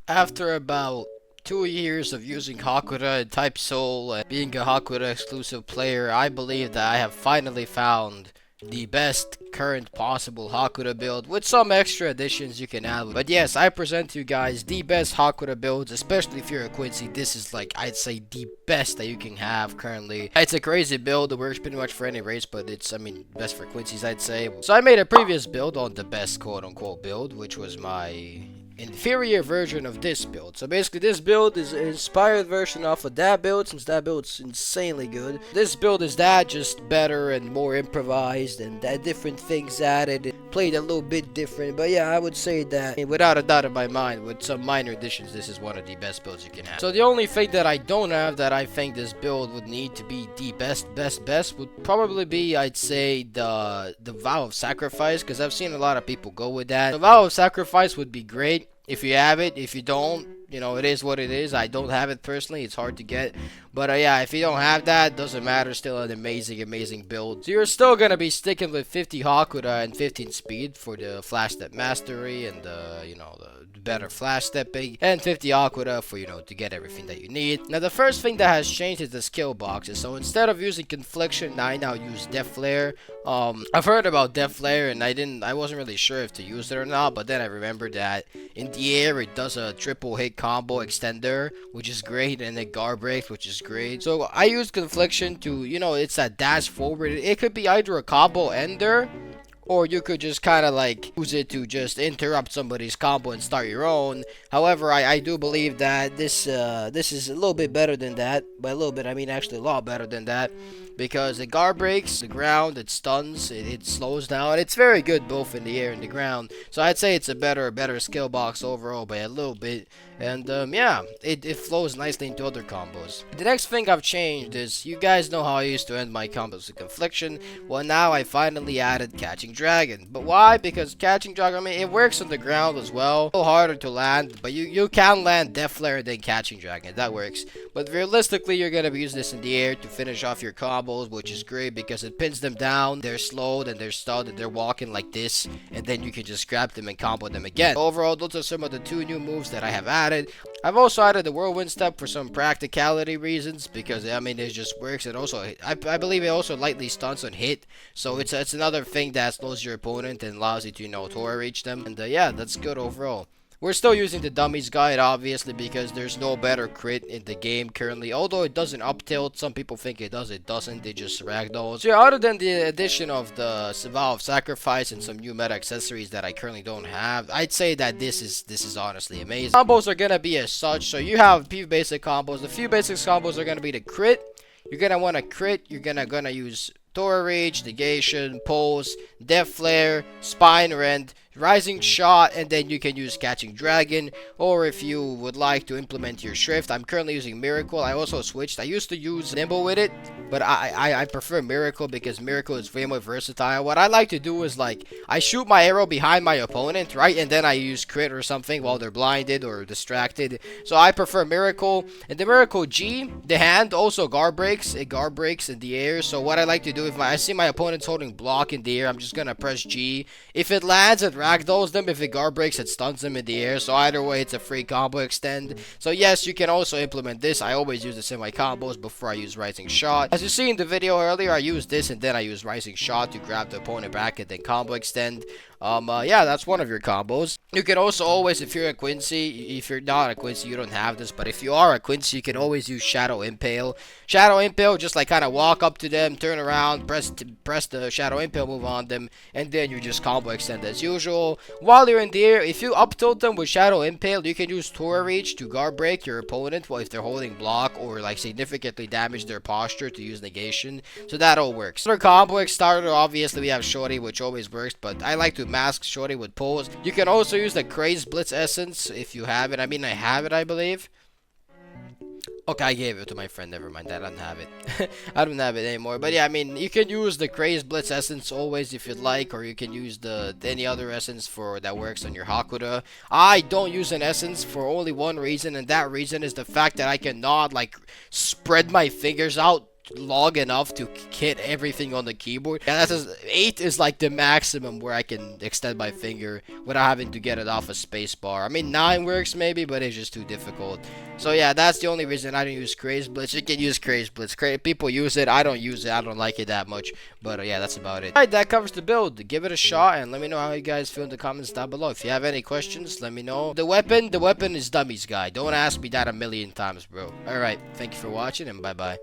After about 2 years of using Hakuda and Type Soul and being a Hakuda exclusive player, I believe that I have finally found the best current possible Hakuda build with some extra additions you can add. But yes, I present to you guys the best Hakuda builds, especially if you're a Quincy. This is like, I'd say, the best that you can have currently. It's a crazy build. It works pretty much for any race, but it's, I mean, best for Quincy's, I'd say. So I made a previous build on the best quote-unquote build, which was my inferior version of this build. So basically this build is an inspired version off of that build, since that build's insanely good. This build is that, just better and more improvised and different things added. It played a little bit different, but yeah, I would say that without a doubt in my mind, with some minor additions, this is one of the best builds you can have. So the only thing that I don't have that I think this build would need to be the best would probably be, I'd say, the Vow of Sacrifice, because I've seen a lot of people go with that. The Vow of Sacrifice would be great if you have it. If you don't, you know, it is what it is. I don't have it personally. It's hard to get. But yeah, if you don't have that, doesn't matter. Still an amazing build. So you're still going to be sticking with 50 Hakuda and 15 speed for the flash step mastery and you know, the better flash stepping, and 50 Hakuda for, you know, to get everything that you need. Now the first thing that has changed is the skill boxes. So instead of using Confliction, I now use Death Flare. I've heard about Death Flare and I wasn't really sure if to use it or not, but then I remembered that in the air it does a triple hit combo extender, which is great, and a guard break, which is great. So I use Confliction to, you know, it's that dash forward. It could be either a combo ender, or you could just kind of like use it to just interrupt somebody's combo and start your own. However, I do believe that this is a little bit better than that. By a little bit, I mean actually a lot better than that, because it guard breaks the ground, it stuns, it slows down. It's very good both in the air and the ground. So I'd say it's a better skill box overall by a little bit. And yeah, it flows nicely into other combos. The next thing I've changed is, you guys know how I used to end my combos with Confliction. Well, now I finally added Catching Dragon. But why? Because Catching Dragon, I mean, it works on the ground as well. A little harder to land, but you can land Death Flare and then Catching Dragon. That works. But realistically, you're gonna be using this in the air to finish off your combos, which is great because it pins them down. They're slowed and they're stunned and they're walking like this, and then you can just grab them and combo them again. Overall, those are some of the 2 new moves that I have added. I've also added the Whirlwind Step for some practicality reasons, because I mean it just works. It also, I believe it also lightly stuns on hit, so it's another thing that slows your opponent and allows you to, you know, Tora reach them. And yeah, that's good overall. We're still using the Dummies Guide, obviously, because there's no better crit in the game currently. Although it doesn't up tilt, some people think it does, it doesn't, they just ragdolls. So yeah, other than the addition of the Vow of Sacrifice and some new meta accessories that I currently don't have, I'd say that this is honestly amazing. Combos are gonna be as such, so you have a few basic combos. The few basic combos are gonna be the crit. You're gonna want to crit, you're gonna use Tora Reach, Negation, Pulse, Death Flare, Spine Rend, Rising Shot, and then you can use Catching Dragon. Or if you would like to implement your Shrift, I'm currently using Miracle. I also switched. I used to use Nimble with it, but I prefer Miracle because Miracle is way more versatile. What I like to do is, like, I shoot my arrow behind my opponent, right? And then I use crit or something while they're blinded or distracted. So I prefer Miracle. And the Miracle G, the hand also guard breaks. It guard breaks in the air. So what I like to do, if I see my opponent's holding block in the air, I'm just gonna press G. If it lands, it ragdolls them. If it guard breaks, it stuns them in the air. So either way, it's a free combo extend. So yes, you can also implement this. I always use this in my combos before I use Rising Shot. As you see in the video earlier, I use this and then I use Rising Shot to grab the opponent back and then combo extend. Yeah, that's one of your combos. You can also always, if you're a Quincy, if you're not a Quincy, you don't have this, but if you are a Quincy, you can always use Shadow Impale. Shadow Impale, just like kind of walk up to them, turn around, press the Shadow Impale move on them, and then you just combo extend as usual. special. While you're in the air, if you up tilt them with Shadow Impale, you can use Tora Reach to guard break your opponent if they're holding block, or like significantly damage their posture to use negation. So that all works. Other combo starter, obviously we have Shorty, which always works, but I like to mask Shorty with pulls. You can also use the Craze Blitz Essence if you have it. I mean, I have it, I believe. Okay, I gave it to my friend. Never mind. I don't have it. I don't have it anymore. But yeah, I mean, you can use the Craze Blitz Essence always if you'd like, or you can use any other essence for that works on your Hakuda. I don't use an essence for only one reason, and that reason is the fact that I cannot like spread my fingers out long enough to hit everything on the keyboard. Yeah, that's 8 is like the maximum where I can extend my finger without having to get it off a space bar. I mean, 9 works maybe, but it's just too difficult. So yeah, that's the only reason I don't use Craze Blitz. You can use Craze Blitz. People use it. I don't use it. I don't like it that much. But yeah, that's about it. Alright, that covers the build. Give it a shot and let me know how you guys feel in the comments down below. If you have any questions, let me know. The weapon is dummies, guy. Don't ask me that a million times, bro. Alright, thank you for watching and bye-bye.